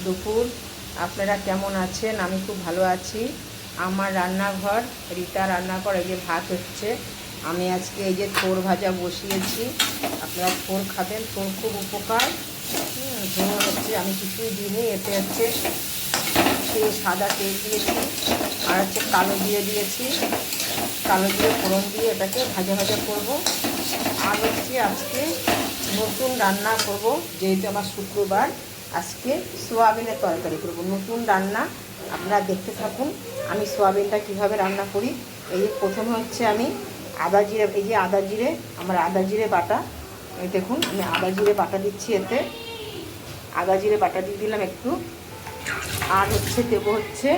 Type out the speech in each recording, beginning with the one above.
দুপুর। আপনারা কেমন আছেন? আমি খুব ভালো আছি। আমার রান্নাঘর, রিতা রান্নাঘর, এই যে ভাত হচ্ছে। আমি আজকে এই যে থোড় ভাজা বসিয়েছি। আপনারা থোড় খাবেন, থোড় খুব উপকার। থোড় হচ্ছে আমি কিছুই দিইনি, এতে হচ্ছে সে সাদা তেল দিয়েছি আর হচ্ছে কালো জিরে দিয়েছি। কালো জিরে ফোড়ন দিয়ে এটাকে ভাজা ভাজা করব। আর হচ্ছে আজকে নতুন রান্না করব, যেহেতু আমার শুক্রবার, আজকে সোয়াবিনের তরকারি করব। নতুন রান্না, আপনারা দেখতে থাকুন আমি সোয়াবিনটা কীভাবে রান্না করি। এই যে প্রথমে হচ্ছে আমি আদা জিরে, এই যে আদা জিরে, আমার আদা জিরে বাটা, এই দেখুন আমি আদা জিরে বাটা দিচ্ছি। এতে আদা জিরে বাটা দিয়ে দিলাম একটু। আর হচ্ছে দেবো হচ্ছে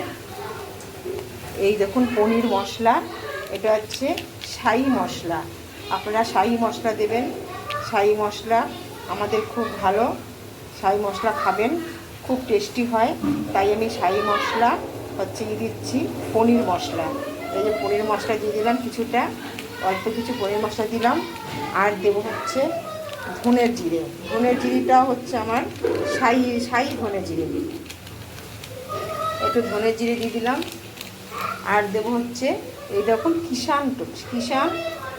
এই দেখুন পনির মশলা, এটা হচ্ছে শাহি মশলা। আপনারা শাহি মশলা দেবেন। শাহি মশলা আমাদের খুব ভালো, শাহি মশলা খাবেন, খুব টেস্টি হয়। তাই আমি শাহি মশলা হচ্ছে দিচ্ছি পনির মশলা। এই যে পনির মশলা দিয়ে দিলাম কিছুটা, অল্প কিছু পনির মশলা দিলাম। আর দেবো হচ্ছে ধনের জিরে। ধনের জিরিটাও হচ্ছে আমার শাহি ধনের জিরে, একটু ধনের জিরে দিয়ে দিলাম। আর দেবো হচ্ছে এই দেখুন কিষান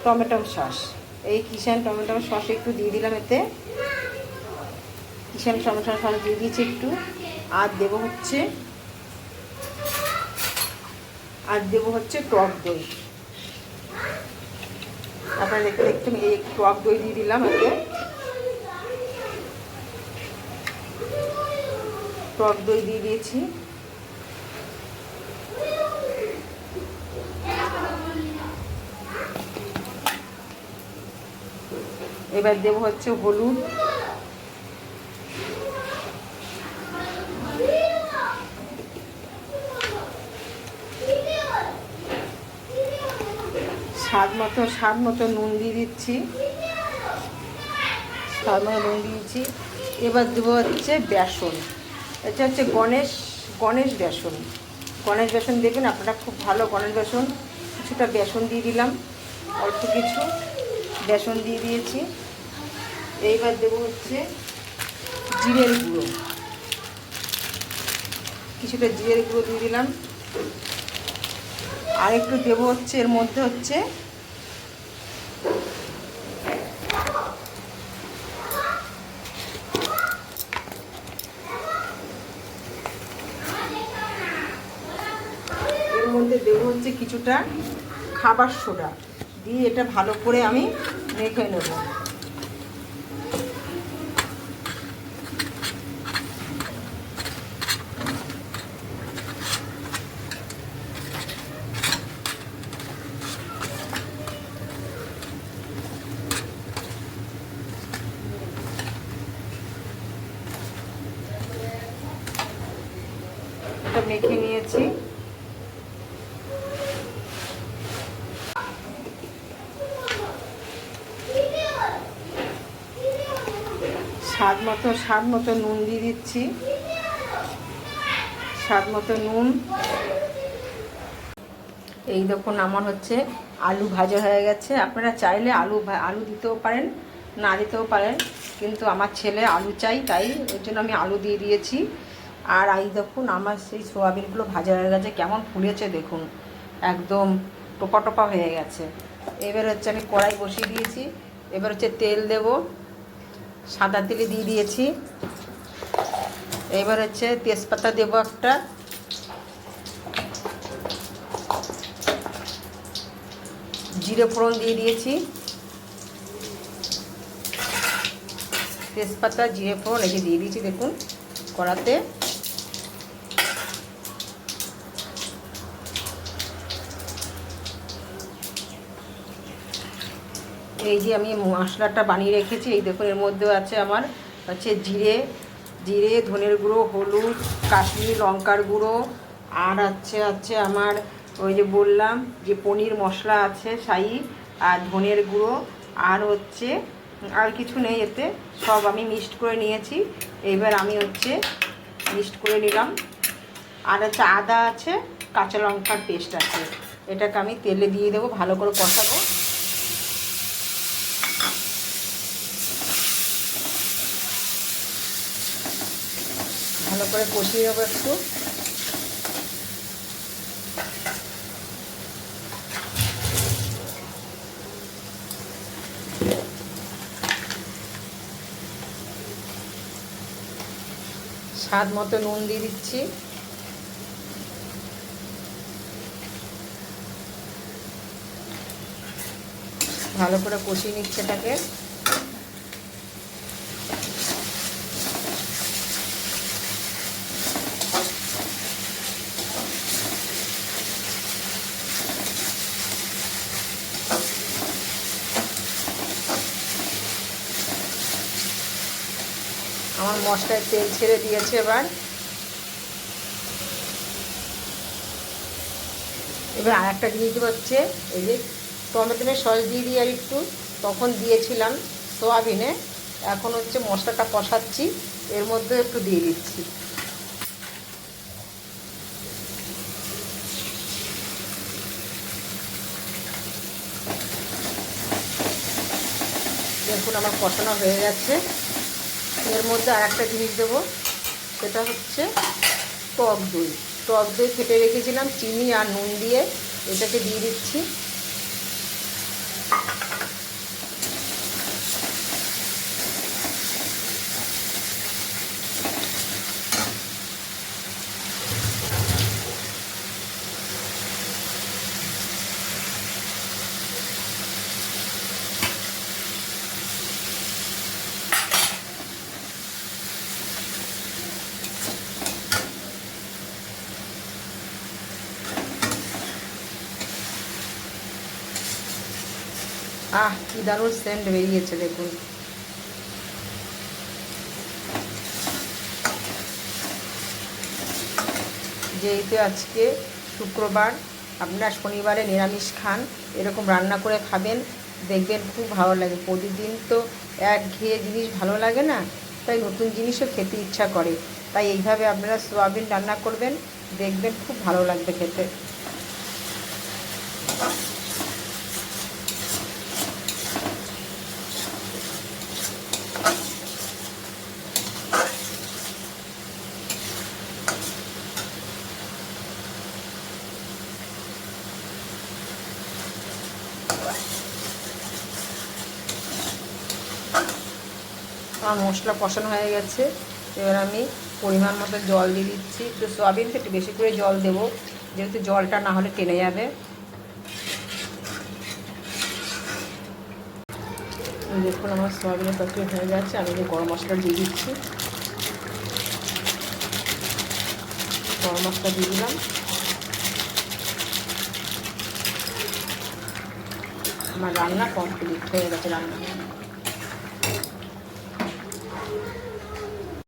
টমেটো সস। এই কিষান টমেটো সস একটু দিয়ে দিলাম এতে, কিষান টমেটো সস দিয়ে দিয়েছি একটু। আর দেবো হচ্ছে টক দই। আপনারা দেখতে দেখতে এই টক দই দিয়ে দিলাম এতে, টক দই দিয়ে দিয়েছি। এবার দেবো হচ্ছে হলুদ, স্বাদ মতো নুন দিয়ে দিচ্ছি, স্বাদ মতো নুন দিয়েছি। এবার দেবো হচ্ছে বেসন। এটা হচ্ছে গণেশ বেসন। গণেশ বেসন দেবেন আপনারা, খুব ভালো গণেশ বেসন। কিছুটা বেসন দিয়ে দিলাম, অল্প কিছু বেসন দিয়ে দিয়েছি। এইবার দেবো হচ্ছে জিরের গুঁড়ো, কিছুটা জিরের গুঁড়ো দিয়ে দিলাম। আর একটু দেবো হচ্ছে এর মধ্যে হচ্ছে দেবো হচ্ছে কিছুটা খাবার সোডা দিয়ে এটা ভালো করে আমি মেখে নেব। এটা মেখে নিয়েছি। স্বাদ মতো নুন দিয়ে দিচ্ছি, স্বাদ মতো নুন। এই দেখুন আমার হচ্ছে আলু ভাজা হয়ে গেছে। আপনারা চাইলে আলু দিতেও পারেন, না দিতেও পারেন, কিন্তু আমার ছেলে আলু চাই, তাই ওই জন্য আমি আলু দিয়ে দিয়েছি। আর এই দেখুন আমার সেই সোয়াবিনগুলো ভাজা হয়ে গেছে, কেমন ফুলেছে দেখুন, একদম টোপা টোপা হয়ে গেছে। এবার হচ্ছে আমি কড়াই বসিয়ে দিয়েছি। এবার হচ্ছে তেল দেব, সাদা তেলে দিয়ে দিয়েছি। এবার হচ্ছে তেজপাতা দেবো একটা, জিরে ফোড়ন দিয়ে দিয়েছি। তেজপাতা জিরে ফোড়ন এই যে দিয়ে দিয়েছি দেখুন কড়াতে। এই যে আমি মশলাটা বানিয়ে রেখেছি, এই দেখুন এর মধ্যেও আছে আমার হচ্ছে জিরে, ধনের গুঁড়ো, হলুদ, কাশ্মীরি লঙ্কার গুঁড়ো, আর হচ্ছে আমার ওই যে বললাম যে পনির মশলা আছে শাহি, আর ধনের গুঁড়ো, আর হচ্ছে আর কিছু নেই এতে, সব আমি মিক্সড করে নিয়েছি। এইবার আমি হচ্ছে মিক্সড করে নিলাম। আর হচ্ছে আদা আছে, কাঁচা লঙ্কার পেস্ট আছে, এটাকে আমি তেলে দিয়ে দেবো, ভালো করে কষাবো। ভালো ভালো করে কষিয়ে নেবো একটু। স্বাদ মতো নুন দিয়ে দিচ্ছি। ভালো করে কষিয়ে নিচ্ছে এটাকে। আমার মশলায় তেল ছেড়ে দিয়েছে। এবার আর একটা জিনিস হচ্ছে, এই যে টমেটোর সস দিয়ে দিই আর একটু, তখন দিয়েছিলাম সোয়াবিনে। এখন হচ্ছে মশলাটা কষাচ্ছি, এর মধ্যে একটু দিয়ে দিচ্ছি। দেখুন আমার কষানো হয়ে গেছে। এর মধ্যে আর একটা জিনিস দেবো, সেটা হচ্ছে টক দই। টক দই ফেটে রেখেছিলাম চিনি আর নুন দিয়ে, এটাকে দিয়ে দিচ্ছি। কি দারুণ সেন্ট বেরিয়েছে দেখুন। যেহেতু আজকে শুক্রবার, আপনারা শনিবারে নিরামিষ খান, এরকম রান্না করে খাবেন, দেখবেন খুব ভালো লাগে। প্রতিদিন তো একঘেয়ে জিনিস ভালো লাগে না, তাই নতুন জিনিসও খেতে ইচ্ছা করে। তাই এইভাবে আপনারা সোয়াবিন রান্না করবেন, দেখবেন খুব ভালো লাগবে খেতে। আমার মশলা কষানো হয়ে গেছে। এবার আমি পরিমাণ মতো জল দিয়ে দিচ্ছি। একটু সোয়াবিনটা একটু বেশি করে জল দেবো, যেহেতু জলটা না হলে টেনে যাবে। দেখুন আমার সোয়াবিনের তরকারি হয়ে যাচ্ছে। আমি যে গরম মশলা দিয়ে দিচ্ছি, গরম মশলা দিয়ে দিলাম। আমার রান্না কমপ্লিট হয়ে গেছে। রান্না